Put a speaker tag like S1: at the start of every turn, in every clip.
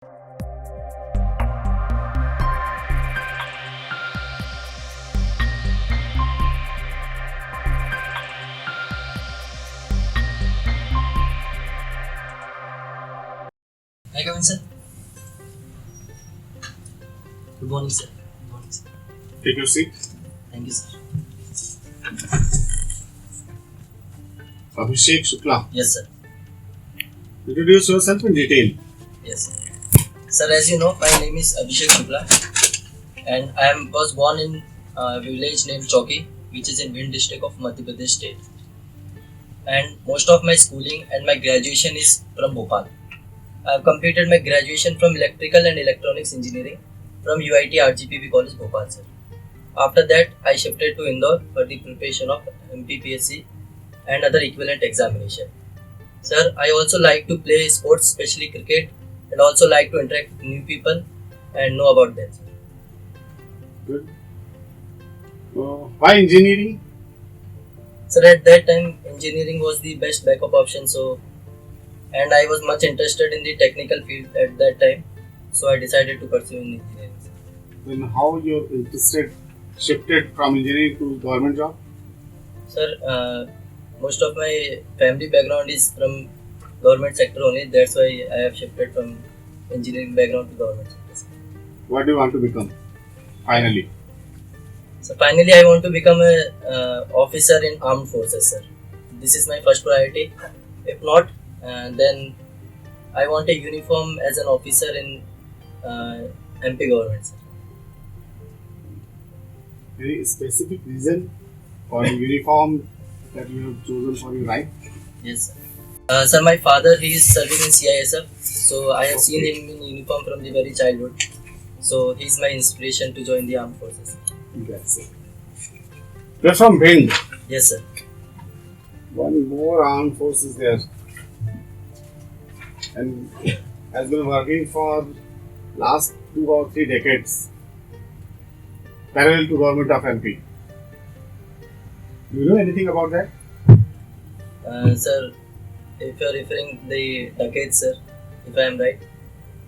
S1: Hi, Kevin sir. Good morning, sir. Good morning, sir.
S2: Take your seat.
S1: Thank you, sir.
S2: Abhishek Shukla.
S1: Yes, sir.
S2: Introduce yourself in detail.
S1: Yes, sir. Sir, as you know, my name is Abhishek Shukla, and I was born in a village named Chowki, which is in Bhind district of Madhya Pradesh state. And most of my schooling and my graduation is from Bhopal. I have completed my graduation from Electrical and Electronics Engineering from UIT RGPV College, Bhopal, sir. After that, I shifted to Indore for the preparation of MPPSC and other equivalent examination. Sir, I also like to play sports, especially cricket, and also like to interact with new people and know about them. Sir.
S2: Good. Why engineering?
S1: Sir, at that time, engineering was the best backup option. And I was much interested in the technical field at that time, so I decided to pursue engineering.
S2: Then how your interest shifted from engineering to government job?
S1: Sir, most of my family background is from government sector only. That's why I have shifted from engineering background to government sector.
S2: What do you want to become? Finally.
S1: So finally, I want to become a officer in armed forces, sir. This is my first priority. If not, then I want a uniform as an officer in MP government, sir.
S2: Any specific reason for the uniform that you have chosen for your life?
S1: Yes, sir. Sir, my father, he is serving in CISF, so I have seen him in uniform from the very childhood. So he is my inspiration to join the armed forces.
S2: That's it. You're from Bhind.
S1: Yes, sir.
S2: One more armed force is there. And has been working for last 2 or 3 decades parallel to government of MP. Do you know anything about that?
S1: Sir, if you are referring the decades, sir, if I am right.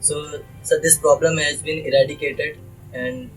S1: So, sir, this problem has been eradicated, and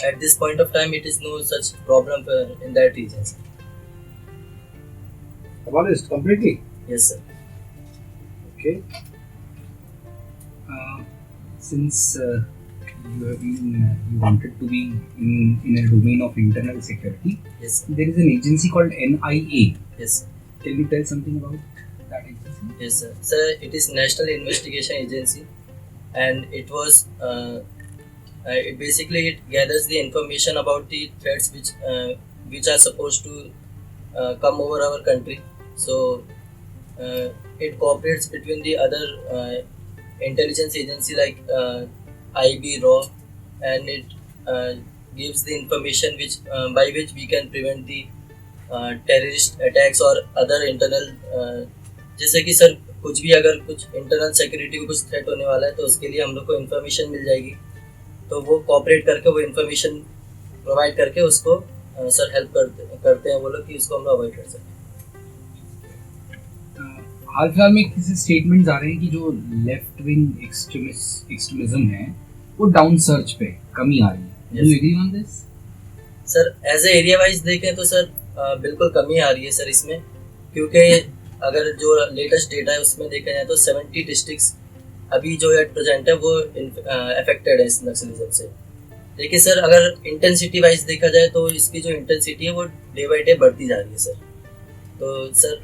S1: at this point of time, it is no such problem in that region, sir.
S2: Abolished completely?
S1: Yes, sir.
S3: Okay. Since you have been, you wanted to be in a domain of internal security,
S1: Yes, sir.
S3: there is an agency called NIA.
S1: Yes, sir.
S3: Can you tell something about that agency?
S1: Yes, sir. Sir, it is National Investigation Agency, and it was it basically it gathers the information about the threats which are supposed to come over our country. So it cooperates between the other intelligence agency like IB, RAW, and it gives the information which by which we can prevent the terrorist attacks और other internal जैसे कि sir कुछ भी अगर कुछ internal security को कुछ threat होने वाला है तो उसके लिए हम लोग को इन्फॉर्मेशन मिल जाएगी, तो वो कोऑपरेट करके वो इन्फॉर्मेशन प्रोवाइड करके उसको सर हेल्प करते हैं वो लोग कि उसको हम लोग अवॉइड कर सकें.
S3: हाल फिलहाल में किसी स्टेटमेंट्स आ रहे हैं कि जो लेफ्ट विंग एक्सट्रीमिज्म है वो डाउन सर्च पे कमी आ रही है. Do you agree on this?
S1: Sir as a area wise देखें तो सर बिल्कुल कमी आ रही है सर इसमें, क्योंकि अगर जो लेटेस्ट डेटा है उसमें देखा जाए तो 70 डिस्ट्रिक्ट्स अभी जो एट प्रेजेंट है वो अफेक्टेड है इस नक्सलिज्म से. देखिए सर अगर इंटेंसिटी वाइज देखा जाए तो इसकी जो इंटेंसिटी है वो डे बाई डे बढ़ती जा रही है सर. तो सर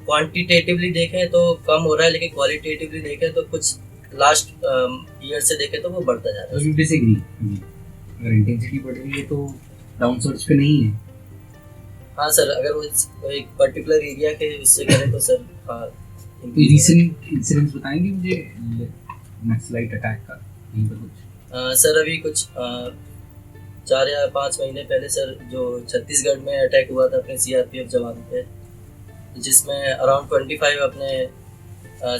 S1: क्वांटिटेटिवली देखें तो कम हो रहा है, लेकिन क्वालिटेटिवली देखें तो कुछ लास्ट ईयर से देखें तो वो बढ़ता जा रहा है.
S3: You disagree? अगर इंटेंसिटी बढ़ रही है तो डाउन सर्च पे नहीं है.
S1: हाँ सर, अगर वो एक पर्टिकुलर एरिया के उससे करें तो सर हाँ.
S3: कोई रीसेंट इंसिडेंट्स बताएंगे मुझे नक्सलाइट अटैक का यहीं पर कुछ?
S1: सर अभी कुछ 4 या 5 महीने पहले सर जो छत्तीसगढ़ में अटैक हुआ था अपने CRPF जवान पे, जिसमें अराउंड 25 अपने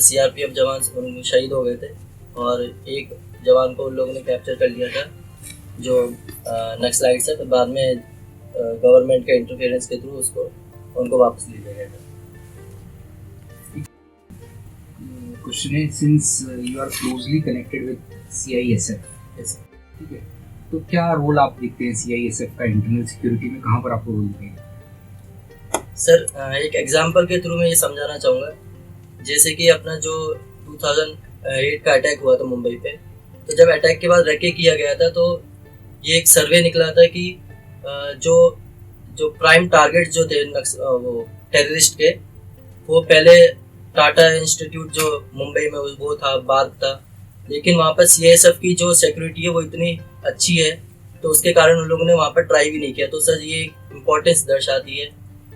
S1: CRPF जवान शहीद हो गए थे और एक जवान को उन लोगों ने कैप्चर कर लिया था जो नक्सलाइट से. तो बाद में गवर्नमेंट के इंटरफेरेंस के थ्रू उसको उनको वापस ले लिया गया था.
S3: क्वेश्चन है, since you are closely connected with CISF,
S1: Yes.
S3: ठीक है, तो क्या रोल आप देखते हैं CISF का इंटरनल सिक्योरिटी में, कहाँ पर आपको रोल दिखेगा?
S1: सर एक एग्जांपल के थ्रू मैं ये समझाना चाहूँगा, जैसे कि अपना जो 2008 का अटैक हुआ था मुंबई पे, तो जब अटैक के बाद रेके किया गया था तो ये एक सर्वे निकला था कि जो जो प्राइम टारगेट जो थे वो टेररिस्ट के, वो पहले टाटा इंस्टीट्यूट जो मुंबई में वो था, बार्क था, लेकिन वहाँ पर CISF की जो सिक्योरिटी है वो इतनी अच्छी है तो उसके कारण उन लोगों ने वहाँ पर ट्राई भी नहीं किया। तो सर ये इम्पोर्टेंस दर्शाती है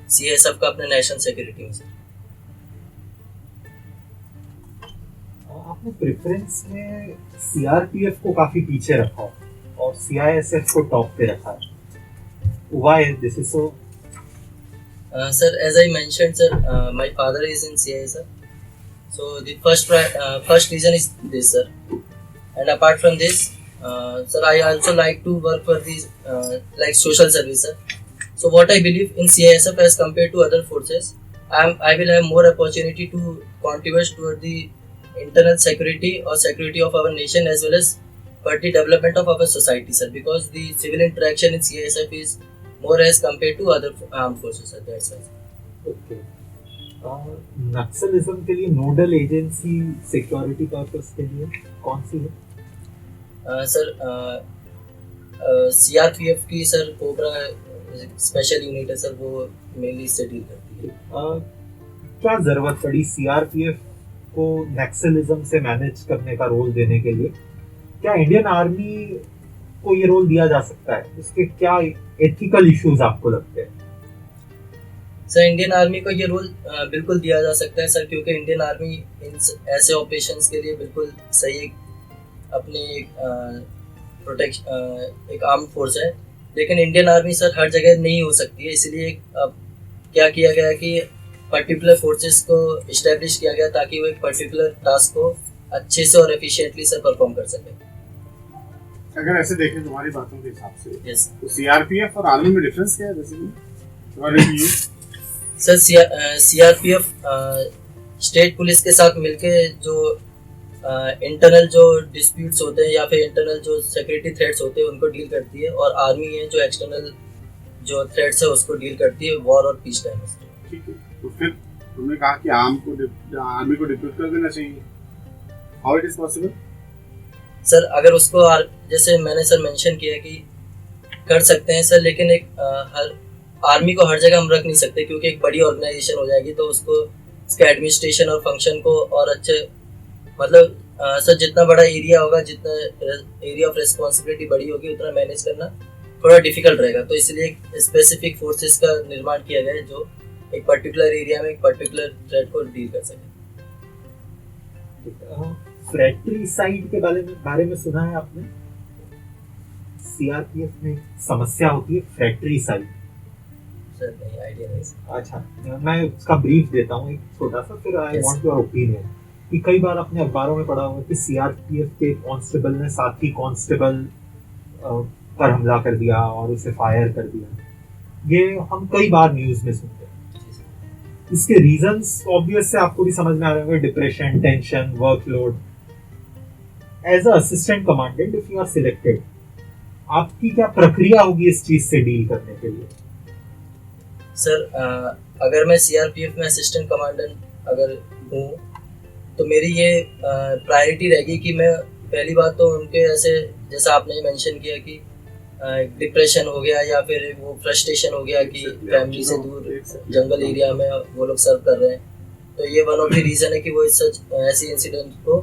S1: CISF का अपने नेशनल सिक्योरिटी में।
S4: आपने प्रेफरेंस में CRPF को काफी पीछे रखा है और CISF को टॉप पे रखा है। Why this is so?
S1: Sir, as I mentioned, sir, my father is in CISF, so the first reason is this, sir. And apart from this, sir, I also like to work for these like social service, sir. So what I believe in CISF as compared to other forces, I will have more opportunity to contribute toward the internal security or security of our nation as well as for the development of our society, sir. Because the civil interaction in CISF is more as compared to other armed forces, sir. That's why.
S4: Okay. Naxalism के लिए nodal agency security purpose के लिए कौन सी है?
S1: Sir CRPF की sir cobra special unit है sir, वो mainly इससे डील करती है।
S4: क्या जरूरत पड़ी CRPF को नक्सलिज्म से मैनेज करने का रोल देने के लिए? क्या इंडियन आर्मी को ये रोल दिया जा सकता है? इसके क्या एथिकल इश्यूज आपको लगते हैं?
S1: सर इंडियन आर्मी को ये रोल बिल्कुल दिया जा सकता है सर, क्योंकि इंडियन आर्मी इन ऐसे ऑपरेशंस के लिए बिल्कुल सही अपनी एक आर्म फोर्स है। लेकिन इंडियन आर्मी सर हर जगह नहीं हो सकती है, इसलिए अब क्या किया गया कि पर्टिकुलर फोर्सेस को इस्टेब्लिश किया गया ताकि वो एक पर्टिकुलर टास्क को अच्छे से और एफिशिएंटली सर परफॉर्म कर सके।
S2: अगर ऐसे देखें तुम्हारी बातों के हिसाब से,
S1: यस,
S2: तो CRPF और आर्मी में डिफरेंस क्या है basically?
S1: Sir CRPF state police के साथ मिलके जो इंटरनल जो डिस्प्यूट्स होते हैं या फिर इंटरनल जो सिक्योरिटी थ्रेट्स होते हैं उनको डील करती है, और आर्मी है जो एक्सटर्नल जो थ्रेट्स है उसको डील करती है वॉर और पीस टाइम में।
S2: ठीक है, तो फिर तुमने कहा कि आर्मी को डिप्यूट कर देना चाहिए। How it is possible?
S1: Sir अगर उसको जैसे मैंने सर मेंशन किया कि कर सकते हैं सर, लेकिन एक हर आर्मी को हर जगह हम रख नहीं सकते क्योंकि एक बड़ी ऑर्गेनाइजेशन हो जाएगी, तो उसको उसके एडमिनिस्ट्रेशन और फंक्शन को और अच्छे मतलब सर जितना बड़ा एरिया होगा, जितना एरिया ऑफ रिस्पॉन्सिबिलिटी बड़ी होगी, उतना मैनेज करना थोड़ा डिफिकल्ट रहेगा। तो इसलिए एक स्पेसिफिक फोर्सेस का निर्माण किया गया है जो एक पर्टिकुलर एरिया में एक पर्टिकुलर थ्रेट को डील कर सके।
S4: फ्रैट्रिसाइड के बारे में सुना है आपने? CRPF में समस्या होती है फ्रैट्रिसाइड।
S1: सर नहीं, आइडिया नहीं सर।
S4: अच्छा, मैं उसका ब्रीफ देता हूँ एक छोटा सा, फिर आई वांट योर ओपिनियन। कि कई बार अपने अखबारों में पढ़ा हुआ कि CRPF के कांस्टेबल ने साथी कांस्टेबल पर हमला कर दिया और उसे फायर कर दिया। ये हम कई बार न्यूज में सुनते हैं। इसके रीजंस ऑब्वियस से आपको भी समझ में आ रहे होंगे, depression, tension, workload. As a assistant commandant if you are selected, आपकी क्या प्रक्रिया होगी इस चीज से डील करने के लिए?
S1: सर अगर मैं CRPF में असिस्टेंट कमांडेंट अगर हूँ तो मेरी ये प्रायोरिटी रहेगी कि मैं पहली बात तो उनके ऐसे जैसा आपने मेंशन किया कि डिप्रेशन हो गया या फिर वो फ्रस्ट्रेशन हो गया कि फैमिली से दूर जंगल एरिया में वो लोग सर्व कर रहे हैं, तो ये वन ऑफ द रीज़न है कि वो ऐसे इंसिडेंट को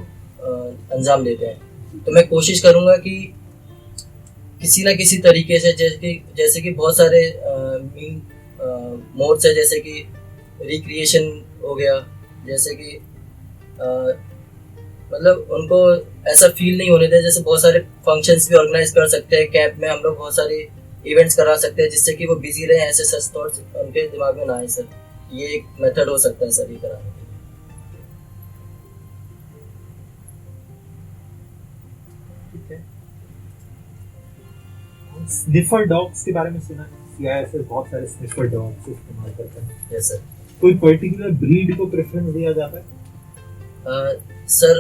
S1: अंजाम देते हैं। तो मैं कोशिश करूँगा कि किसी ना किसी तरीके से जैसे कि बहुत सारे मोड्स है, जैसे कि रिक्रिएशन हो गया, जैसे कि मतलब उनको ऐसा फील नहीं होने दें, जैसे बहुत सारे फंक्शंस भी ऑर्गेनाइज कर सकते हैं कैंप में, हम लोग बहुत सारे इवेंट्स करा सकते हैं जिससे कि वो बिजी रहे, ऐसे सच थॉट्स उनके दिमाग में ना आए सर। ये एक मेथड हो सकता है सर ये कराने के लिए।
S4: स्निफर डॉग्स के बारे में सुना है? CISF बहुत सारे स्निफर डॉग्स इस्तेमाल करते हैं।
S1: Yes sir.
S4: कोई पर्टिकुलर ब्रीड को प्रेफरेंस दिया जाता है?
S1: सर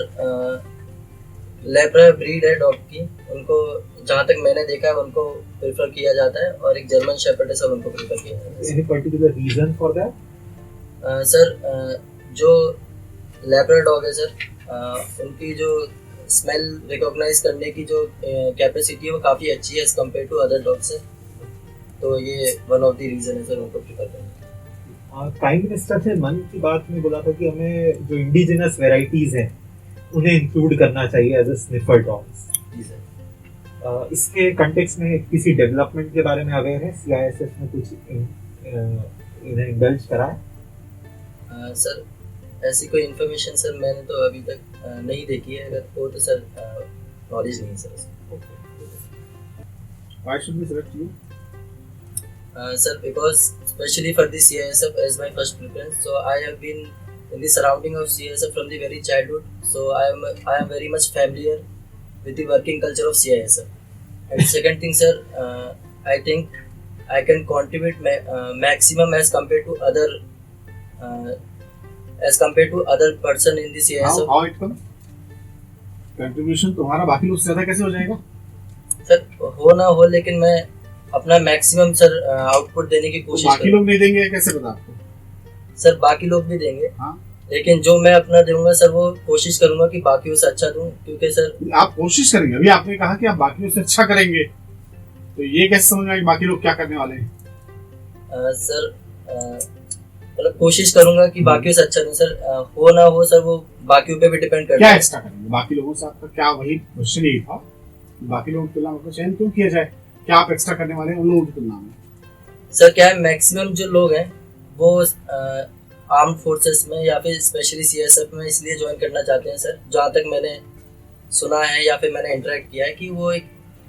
S1: लेब्रा ब्रीड है डॉग की, उनको जहाँ तक मैंने देखा है उनको प्रेफर किया जाता है, और एक जर्मन शेपर्ड है सर, उनको प्रेफर किया जाता है।
S4: Any particular reason for that?
S1: Sir जो लेब्रा डॉग है सर, उनकी जो स्मेल रिकॉग्नाइज करने की जो कैपेसिटी है वो काफ़ी अच्छी है as compare to other dog से, तो ये वन ऑफ द रीज़न है सर उनको प्रेफर करने।
S4: प्राइम मिनिस्टर ने मन की बात में बोला था कि हमें जो इंडिजिनस वेराइटीज हैं उन्हें इंक्लूड करना चाहिए एज ए स्निफर डॉग्स।
S1: जी सर।
S4: इसके कंटेक्स्ट में किसी डेवलपमेंट के बारे में अवेयर है? CISF ने कुछ इन्हें इंडल्ज करा है?
S1: सर ऐसी कोई इन्फॉर्मेशन सर मैंने तो अभी तक नहीं देखी है, अगर हो तो सर नॉलेज नहीं है सर उसकी।
S2: Why should we select you?
S1: Sir, because especially for the CISF as my first preference, so I have been in the surrounding of CISF from the very childhood, so I am very much familiar with the working culture of CISF. And second thing, sir, I think I can contribute maximum as compared to other person in the CISF.
S2: How it comes? Contribution तुम्हारा बाकी लोग से ज़्यादा कैसे हो जाएगा?
S1: Sir हो ना हो, लेकिन मैं अपना मैक्सिमम सर आउटपुट देने की कोशिश
S2: बाकी लोग नहीं देंगे कैसे पता आपको?
S1: सर बाकी लोग भी देंगे,
S2: हाँ,
S1: लेकिन जो मैं अपना दूंगा सर वो कोशिश करूंगा कि बाकियों से अच्छा दूं, क्योंकि सर
S2: आप कोशिश करेंगे। अभी आपने कहा कि आप बाकियों से अच्छा करेंगे, तो ये कैसे समझ में आएगा कि बाकी लोग क्या करने वाले हैं?
S1: सर मतलब कोशिश करूंगा कि बाकियों से अच्छा दूं सर, हो ना हो सर वो बाकियों पे भी डिपेंड करता
S2: क्या
S1: है।
S2: एक्स्ट्रा करेंगे बाकी लोगों से? आपका क्या वही क्वेश्चन यही था, बाकी लोगों की तुलना में चयन क्यों किया जाए? क्या आप एक्स्ट्रा करने वाले हैं उन लोगों की तुलना में?
S1: सर क्या है, मैक्सिमम जो लोग हैं वो आर्म्ड फोर्सेस में या फिर स्पेशली CISF में इसलिए ज्वाइन करना चाहते हैं सर, जहाँ तक मैंने सुना है या फिर मैंने इंटरेक्ट किया है कि वो एक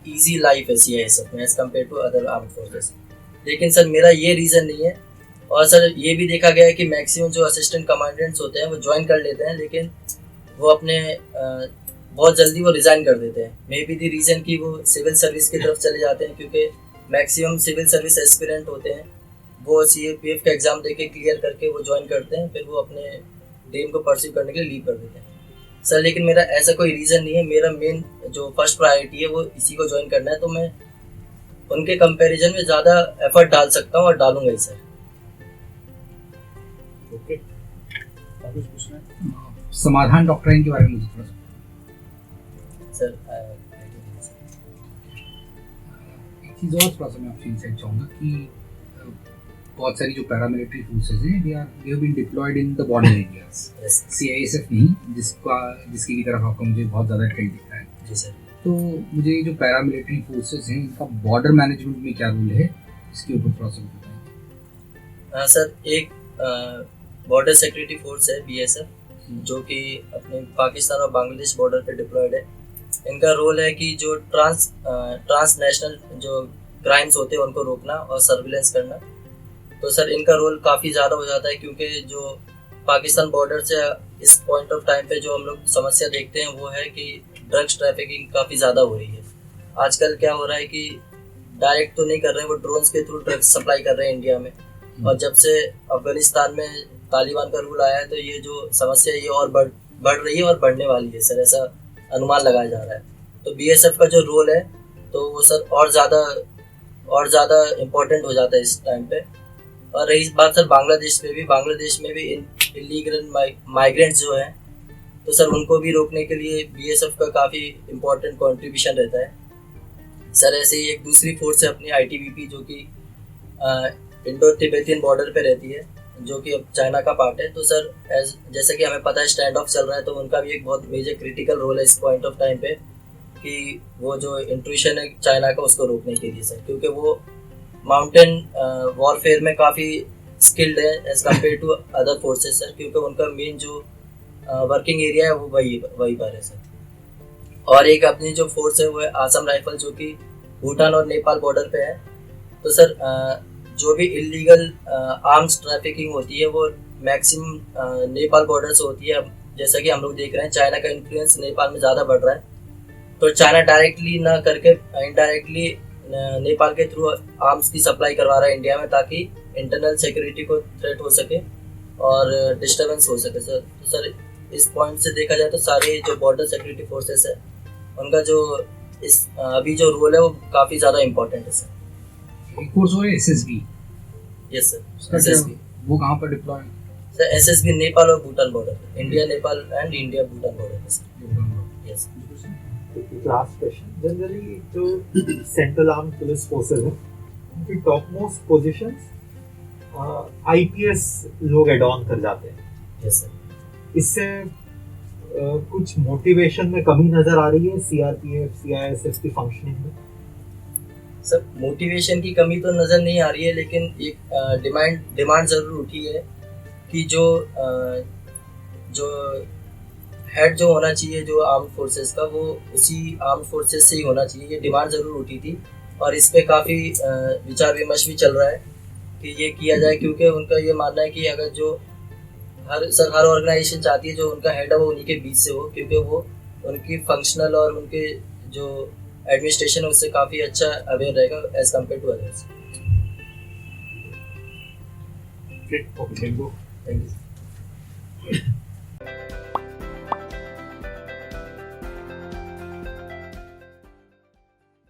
S1: इजी लाइफ है CISF में as compare to other armed forces. लेकिन सर मेरा ये रीज़न नहीं है, और सर ये भी देखा गया है कि मैक्सिमम जो असिस्टेंट कमांडेंट्स होते हैं वो ज्वाइन कर लेते हैं, लेकिन वो अपने बहुत जल्दी वो रिज़ाइन कर देते हैं। मे बी दी रीज़न कि वो सिविल सर्विस की तरफ चले जाते हैं, क्योंकि मैक्सिमम सिविल सर्विस एस्पिरेंट होते हैं, वो CAPF का एग्ज़ाम देके क्लियर करके वो ज्वाइन करते हैं, फिर वो अपने ड्रीम को परस्यू करने के लिए लीव कर देते हैं सर। लेकिन मेरा ऐसा कोई रीज़न नहीं है, मेरा मेन जो फर्स्ट प्रायोरिटी है वो इसी को ज्वाइन करना है, तो मैं उनके कंपैरिजन में ज़्यादा एफर्ट डाल सकता हूँ और डालूंगा ही सर।
S2: ओके, और कुछ पूछना है?
S3: समाधान डॉक्ट्राइन के बारे में मुझे थोड़ा
S1: सर
S3: एक चीज़ और थोड़ा सा मैं आपसे इंसाइट चाहूँगा कि बहुत सारी जो पैरामिलिट्री फोर्सेज हैं they have been deployed in the border areas. CISF नहीं, जिसकी की तरफ आपका मुझे बहुत ज़्यादा ट्रेंड दिख रहा है।
S1: जी सर।
S3: तो मुझे जो पैरामिलिट्री फोर्सेज हैं इनका बॉर्डर मैनेजमेंट में क्या रोल है, इसके ऊपर थोड़ा सा बताएं।
S1: सर एक बॉर्डर सिक्योरिटी फोर्स है BSF, जो कि अपने पाकिस्तान और बांग्लादेश बॉर्डर पे डिप्लॉयड है। इनका रोल है कि जो ट्रांसनेशनल जो क्राइम्स होते हैं उनको रोकना और सर्विलेंस करना। तो सर इनका रोल काफ़ी ज़्यादा हो जाता है, क्योंकि जो पाकिस्तान बॉर्डर से इस पॉइंट ऑफ टाइम पे जो हम लोग समस्या देखते हैं वो है कि ड्रग्स ट्रैफिकिंग काफ़ी ज़्यादा हो रही है। आजकल क्या हो रहा है कि डायरेक्ट तो नहीं कर रहे हैं, वो ड्रोन्स के थ्रू ड्रग्स सप्लाई कर रहे हैं इंडिया में, और जब से अफगानिस्तान में तालिबान का रूल आया है तो ये जो समस्या ये और बढ़ रही है और बढ़ने वाली है सर, ऐसा अनुमान लगाया जा रहा है। तो BSF का जो रोल है तो वो सर और ज़्यादा इम्पोर्टेंट हो जाता है इस टाइम पे। और रही बात सर बांग्लादेश में भी इलीगल माइग्रेंट्स जो हैं, तो सर उनको भी रोकने के लिए BSF का काफ़ी इम्पोर्टेंट कंट्रीब्यूशन रहता है सर। ऐसे ही एक दूसरी फोर्स है अपनी ITBP, जो कि इंडो तिब्बतियन बॉर्डर पे रहती है, जो कि अब चाइना का पार्ट है। तो सर जैसे कि हमें पता है स्टैंड ऑफ चल रहा है, तो उनका भी एक बहुत मेजर क्रिटिकल रोल है इस पॉइंट ऑफ टाइम पे, कि वो जो इंट्रूशन है चाइना का उसको रोकने के लिए सर, क्योंकि वो माउंटेन वॉरफेयर में काफ़ी स्किल्ड है as compare to other forces sir, क्योंकि उनका मेन जो वर्किंग एरिया है वो वही पर है सर। और एक अपनी जो फोर्स है वो है आसम राइफल, जो कि भूटान और नेपाल बॉर्डर पे है। तो सर जो भी इलीगल आर्म्स ट्रैफिकिंग होती है वो मैक्सिमम नेपाल बॉर्डर से होती है। अब जैसा कि हम लोग देख रहे हैं चाइना का इन्फ्लुएंस नेपाल में ज़्यादा बढ़ रहा है, तो चाइना डायरेक्टली ना करके इनडायरेक्टली नेपाल के थ्रू आर्म्स की सप्लाई करवा रहा है इंडिया में, ताकि इंटरनल सिक्योरिटी को थ्रेट हो सके और डिस्टर्बेंस हो सके सर। तो सर इस पॉइंट से देखा जाए तो सारे जो बॉर्डर सिक्योरिटी फोर्सेस है उनका जो इस अभी जो रोल है वो काफ़ी ज़्यादा इम्पोर्टेंट है सर।
S3: एक कोर्स और एसएसबी,
S1: यस
S3: उसका
S1: सर।
S3: क्या वो कहाँ पर डिप्लॉय है?
S1: सर SSB नेपाल और Bhutan border, India Nepal and India Bhutan border है sir. Yes
S4: last question, generally जो सेंट्रल आर्म पुलिस फोर्सेस है उनकी टॉप मोस्ट पोजीशंस आईपीएस लोग एड ऑन कर जाते हैं,
S1: यस सर।
S4: इससे कुछ मोटिवेशन में कमी नजर आ रही है सीआरपीएफ सीआईएसएफ की फंक्शनिंग में?
S1: सर मोटिवेशन की कमी तो नज़र नहीं आ रही है, लेकिन एक डिमांड ज़रूर उठी है कि जो हेड जो होना चाहिए जो आर्म फोर्सेस का वो उसी आर्म फोर्सेस से ही होना चाहिए। ये डिमांड ज़रूर उठी थी और इस पे काफ़ी विचार विमर्श भी चल रहा है कि ये किया जाए, क्योंकि उनका ये मानना है कि अगर जो हर ऑर्गेनाइजेशन चाहती है जो उनका हेड है वो उन्हीं के बीच से हो, क्योंकि वो उनकी फंक्शनल और उनके जो एडमिनिस्ट्रेशन है उससे काफ़ी अच्छा अवेयर रहेगा as compare to others.
S2: Okay, can go.
S1: Thank you.